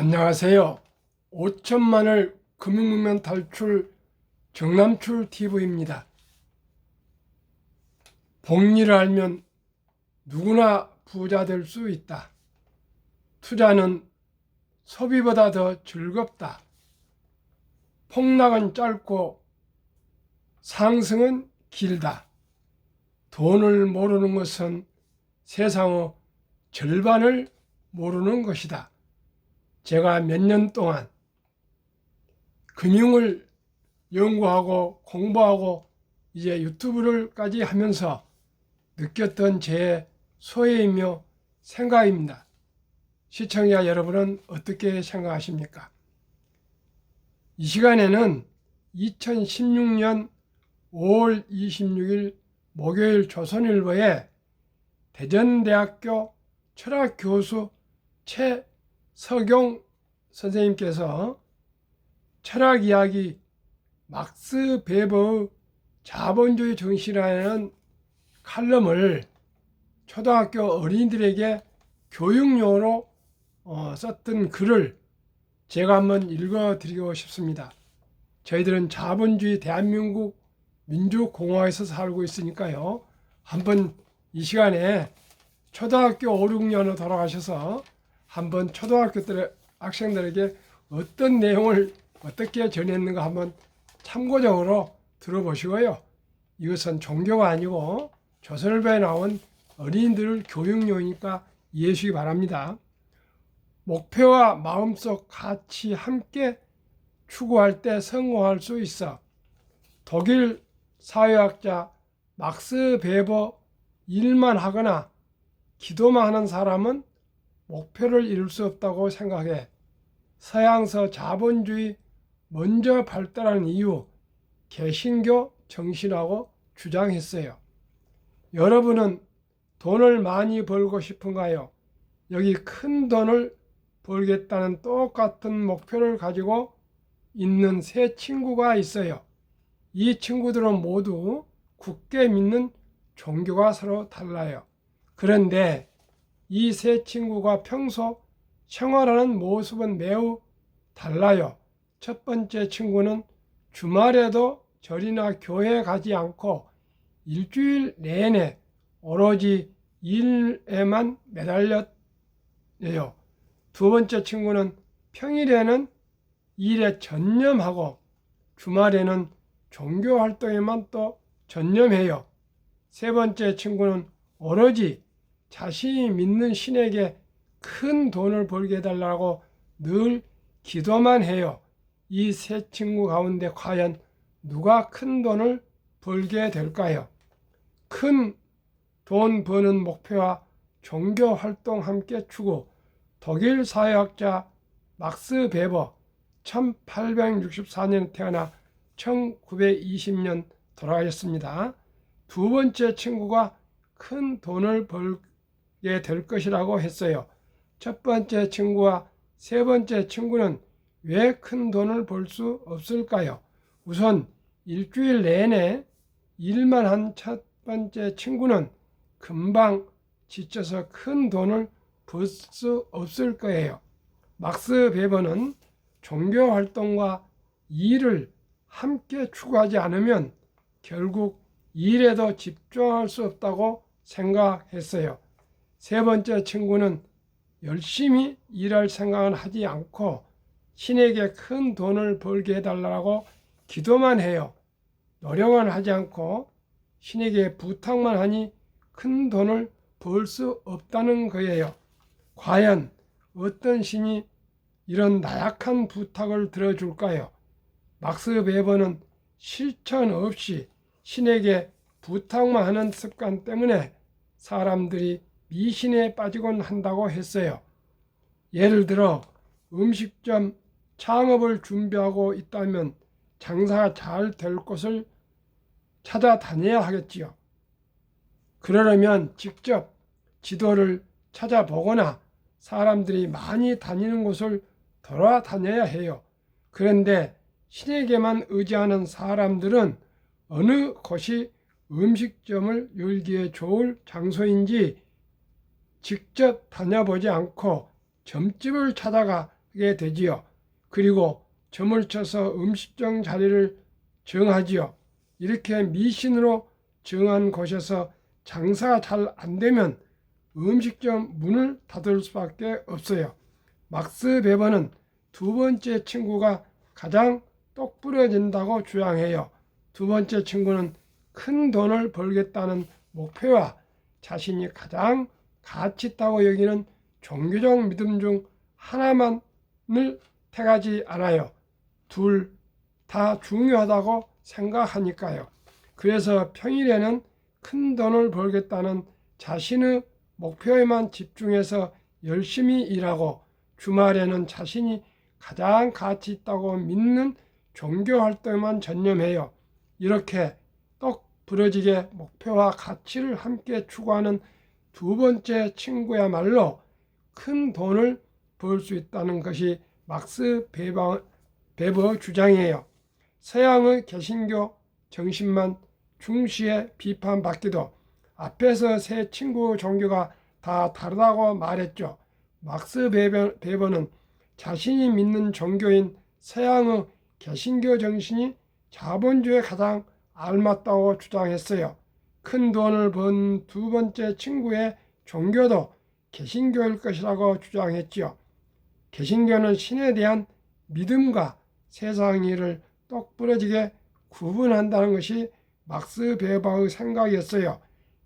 안녕하세요. 5천만을 금융문명 탈출 정남출 TV입니다. 복리를 알면 누구나 부자 될 수 있다. 투자는 소비보다 더 즐겁다. 폭락은 짧고 상승은 길다. 돈을 모르는 것은 세상의 절반을 모르는 것이다. 제가 몇 년 동안 금융을 연구하고 공부하고 이제 유튜브를까지 하면서 느꼈던 제 소회이며 생각입니다. 시청자 여러분은 어떻게 생각하십니까? 이 시간에는 2016년 5월 26일 목요일 조선일보에 대전대학교 철학교수 최석용 선생님께서 철학 이야기 막스 베버의 자본주의 정신이라는 칼럼을 초등학교 어린이들에게 교육용으로 썼던 글을 제가 한번 읽어드리고 싶습니다. 저희들은 자본주의 대한민국 민주공화에서 살고 있으니까요. 한번 이 시간에 초등학교 5, 6년으로 돌아가셔서 한번 초등학교 때 학생들에게 어떤 내용을 어떻게 전했는가 한번 참고적으로 들어보시고요. 이것은 종교가 아니고 조선일보에 나온 어린이들 교육용이니까 이해해 주시기 바랍니다. 목표와 마음속 가치 함께 추구할 때 성공할 수 있어. 독일 사회학자 막스 베버 일만 하거나 기도만 하는 사람은 목표를 이룰 수 없다고 생각해. 서양서 자본주의 먼저 발달한 이유 개신교 정신하고 주장했어요. 여러분은 돈을 많이 벌고 싶은가요? 여기 큰 돈을 벌겠다는 똑같은 목표를 가지고 있는 세 친구가 있어요. 이 친구들은 모두 굳게 믿는 종교가 서로 달라요. 그런데 이 세 친구가 평소 생활하는 모습은 매우 달라요. 첫 번째 친구는 주말에도 절이나 교회에 가지 않고 일주일 내내 오로지 일에만 매달려요. 두 번째 친구는 평일에는 일에 전념하고 주말에는 종교 활동에만 또 전념해요. 세 번째 친구는 오로지 자신이 믿는 신에게 큰 돈을 벌게 해달라고 늘 기도만 해요. 이 세 친구 가운데 과연 누가 큰 돈을 벌게 될까요? 큰 돈 버는 목표와 종교 활동 함께 추구. 독일 사회학자 막스 베버 1864년에 태어나 1920년 돌아가셨습니다. 두 번째 친구가 큰 돈을 벌게 될 것이라고 했어요. 첫 번째 친구와 세 번째 친구는 왜 큰 돈을 벌 수 없을까요? 우선 일주일 내내 일만 한 첫 번째 친구는 금방 지쳐서 큰 돈을 벌 수 없을 거예요. 막스 베버는 종교 활동과 일을 함께 추구하지 않으면 결국 일에도 집중할 수 없다고 생각했어요. 세 번째 친구는 열심히 일할 생각은 하지 않고 신에게 큰 돈을 벌게 해달라고 기도만 해요. 노력은 하지 않고 신에게 부탁만 하니 큰 돈을 벌 수 없다는 거예요. 과연 어떤 신이 이런 나약한 부탁을 들어줄까요? 막스 베버는 실천 없이 신에게 부탁만 하는 습관 때문에 사람들이 미신에 빠지곤 한다고 했어요. 예를 들어 음식점 창업을 준비하고 있다면 장사가 잘 될 곳을 찾아다녀야 하겠지요. 그러려면 직접 지도를 찾아보거나 사람들이 많이 다니는 곳을 돌아다녀야 해요. 그런데 신에게만 의지하는 사람들은 어느 곳이 음식점을 열기에 좋을 장소인지 직접 다녀보지 않고 점집을 찾아가 되지요. 그리고 점을 쳐서 음식점 자리를 정하지요. 이렇게 미신으로 정한 곳에서 장사가 잘 안되면 음식점 문을 닫을 수밖에 없어요. 막스 베버는 두 번째 친구가 가장 똑부러진다고 주장해요. 두 번째 친구는 큰 돈을 벌겠다는 목표와 자신이 가장 가치 있다고 여기는 종교적 믿음 중 하나만을 택하지 않아요. 둘 다 중요하다고 생각하니까요. 그래서 평일에는 큰 돈을 벌겠다는 자신의 목표에만 집중해서 열심히 일하고, 주말에는 자신이 가장 가치 있다고 믿는 종교 활동에만 전념해요. 이렇게 똑 부러지게 목표와 가치를 함께 추구하는 두 번째 친구야말로 큰 돈을 벌 수 있다는 것이 막스 베버 주장이에요. 서양의 개신교 정신만 중시해 비판받기도 앞에서 세 친구 종교가 다 다르다고 말했죠. 막스 베버는 자신이 믿는 종교인 서양의 개신교 정신이 자본주의에 가장 알맞다고 주장했어요. 큰 돈을 번 두 번째 친구의 종교도 개신교일 것이라고 주장했지요. 개신교는 신에 대한 믿음과 세상 일을 똑부러지게 구분한다는 것이 막스 베버의 생각이었어요.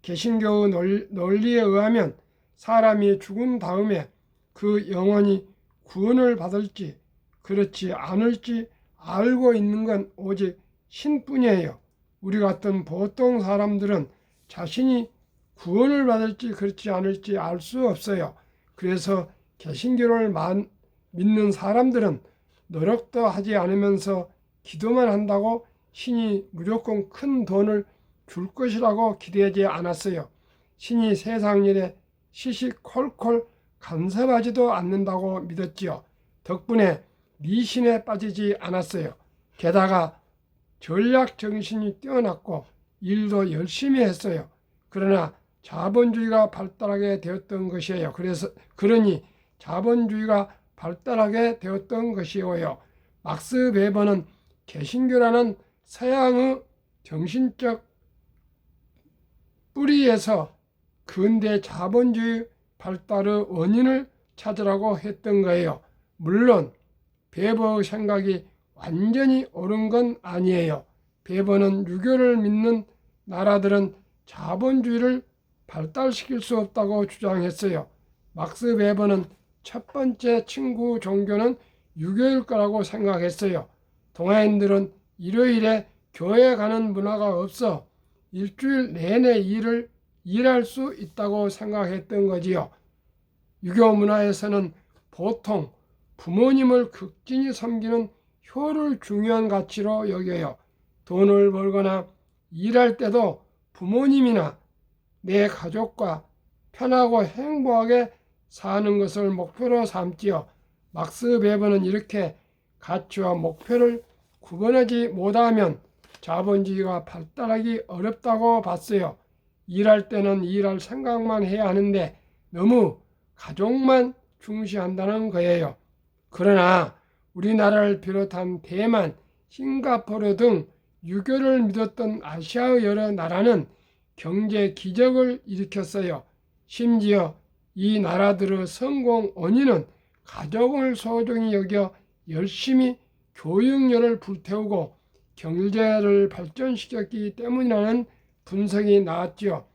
개신교의 논리에 의하면 사람이 죽은 다음에 그 영혼이 구원을 받을지 그렇지 않을지 알고 있는 건 오직 신뿐이에요. 우리 같은 보통 사람들은 자신이 구원을 받을지 그렇지 않을지 알 수 없어요. 그래서 개신교를 믿는 사람들은 노력도 하지 않으면서 기도만 한다고 신이 무조건 큰 돈을 줄 것이라고 기대하지 않았어요. 신이 세상 일에 시시콜콜 간섭하지도 않는다고 믿었지요. 덕분에 미신에 빠지지 않았어요. 게다가 전략 정신이 뛰어났고 일도 열심히 했어요. 그러나 자본주의가 발달하게 되었던 것이에요. 그러니 자본주의가 발달하게 되었던 것이에요. 막스 베버는 개신교라는 서양의 정신적 뿌리에서 근대 자본주의 발달의 원인을 찾으라고 했던 거예요. 물론 베버의 생각이 완전히 옳은 건 아니에요. 베버는 유교를 믿는 나라들은 자본주의를 발달시킬 수 없다고 주장했어요. 막스 베버는 첫 번째 친구 종교는 유교일 거라고 생각했어요. 동아인들은 일요일에 교회 가는 문화가 없어 일주일 내내 일할 수 있다고 생각했던 거지요. 유교 문화에서는 보통 부모님을 극진히 섬기는 효를 중요한 가치로 여겨요. 돈을 벌거나 일할 때도 부모님이나 내 가족과 편하고 행복하게 사는 것을 목표로 삼지요. 막스 베버는 이렇게 가치와 목표를 구분하지 못하면 자본주의가 발달하기 어렵다고 봤어요. 일할 때는 일할 생각만 해야 하는데 너무 가족만 중시한다는 거예요. 그러나 우리나라를 비롯한 대만, 싱가포르 등 유교를 믿었던 아시아의 여러 나라는 경제 기적을 일으켰어요. 심지어 이 나라들의 성공 원인은 가족을 소중히 여겨 열심히 교육열을 불태우고 경제를 발전시켰기 때문이라는 분석이 나왔지요.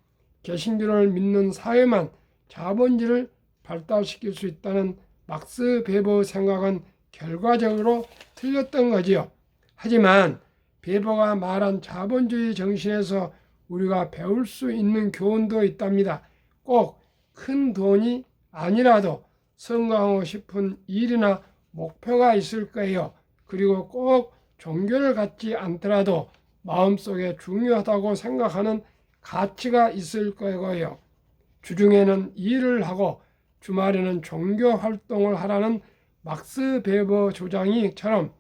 개신교를 믿는 사회만 자본주의를 발달시킬 수 있다는 막스 베버 생각은 결과적으로 틀렸던 거지요. 하지만 베버가 말한 자본주의 정신에서 우리가 배울 수 있는 교훈도 있답니다. 꼭 큰 돈이 아니라도 성공하고 싶은 일이나 목표가 있을 거예요. 그리고 꼭 종교를 갖지 않더라도 마음속에 중요하다고 생각하는 가치가 있을 거고요. 주중에는 일을 하고 주말에는 종교 활동을 하라는 막스 베버 조장이처럼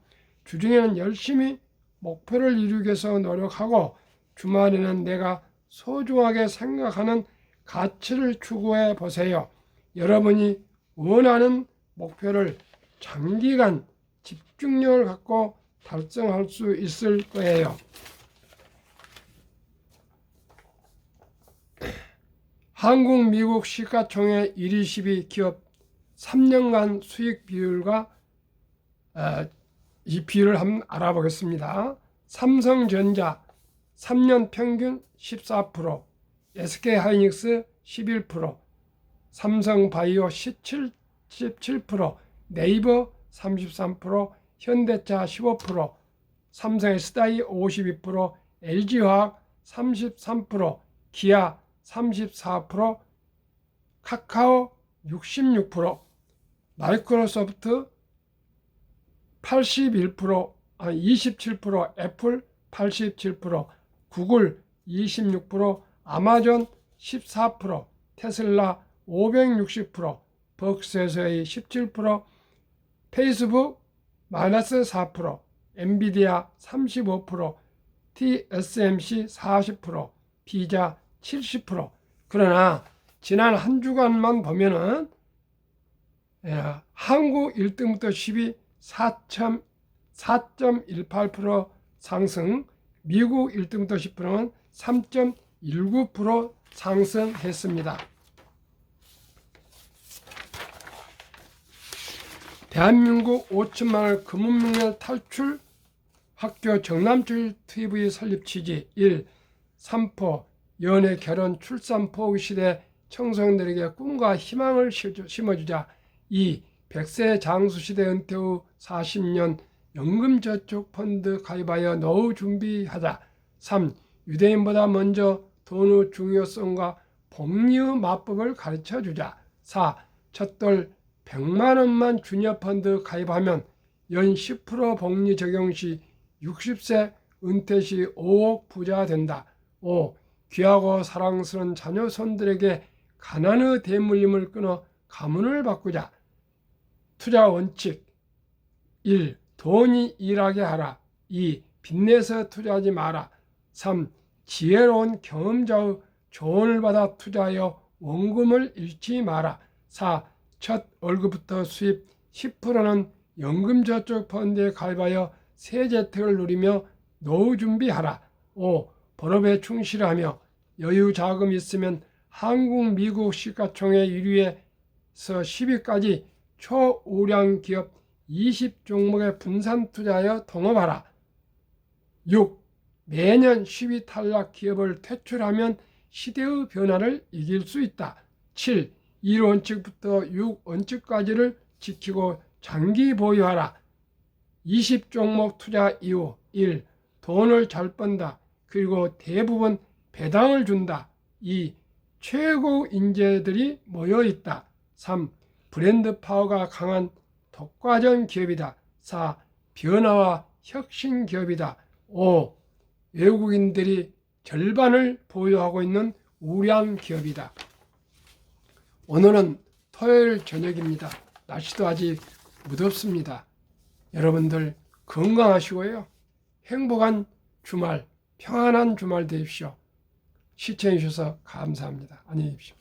주중에는 열심히 목표를 이루기 위해서 노력하고 주말에는 내가 소중하게 생각하는 가치를 추구해 보세요. 여러분이 원하는 목표를 장기간 집중력을 갖고 달성할 수 있을 거예요. 한국, 미국 시가총액 1위 10위 기업 3년간 수익 비율과 이 비율을 한번 알아보겠습니다. 삼성전자 3년 평균 14%, SK하이닉스 11%, 삼성바이오 17%, 네이버 33%, 현대차 15%, 삼성 SDI 52%, LG화학 33%, 기아 34%, 카카오 66%, 마이크로소프트 27%, 애플 87%, 구글 26%, 아마존 14%, 테슬라 560%, 버크셔의 17%, 페이스북 마이너스 4%, 엔비디아 35%, TSMC 40%, 비자 70%. 그러나 지난 한 주간만 보면은 한국 1등부터 10위 4.18% 상승, 미국 1등부터 10%는 3.19% 상승했습니다. 대한민국 5천만원 금융명령 탈출 학교 정남출 TV 설립 취지 1. 삼포 연애 결혼 출산 포기 시대 청소년들에게 꿈과 희망을 심어주자. 2. 100세 장수시대 은퇴 후 40년 연금저축펀드 가입하여 노후 준비하자. 3. 유대인보다 먼저 돈의 중요성과 복리의 마법을 가르쳐주자. 4. 첫돌 100만원만 주녀펀드 가입하면 연 10% 복리 적용 시 60세 은퇴 시 5억 부자 된다. 5. 귀하고 사랑스러운 자녀 손들에게 가난의 대물림을 끊어 가문을 바꾸자. 투자 원칙 1. 돈이 일하게 하라. 2. 빚내서 투자하지 마라. 3. 지혜로운 경험자의 조언을 받아 투자하여 원금을 잃지 마라. 4. 첫 월급부터 수입 10%는 연금저축펀드에 가입하여 세제택을 누리며 노후 준비하라. 5. 본업에 충실하며 여유 자금이 있으면 한국, 미국 시가총액 1위에서 10위까지 초우량 기업 20종목에 분산 투자하여 동업하라. 6. 매년 10위 탈락 기업을 퇴출하면 시대의 변화를 이길 수 있다. 7. 1원칙부터 6원칙까지를 지키고 장기 보유하라. 20종목 투자 이후 1. 돈을 잘 번다. 그리고 대부분 배당을 준다. 2. 최고 인재들이 모여있다. 3. 브랜드 파워가 강한 독과점 기업이다. 4. 변화와 혁신 기업이다. 5. 외국인들이 절반을 보유하고 있는 우량 기업이다. 오늘은 토요일 저녁입니다. 날씨도 아직 무덥습니다. 여러분들 건강하시고요. 행복한 주말, 평안한 주말 되십시오. 시청해 주셔서 감사합니다. 안녕히 계십시오.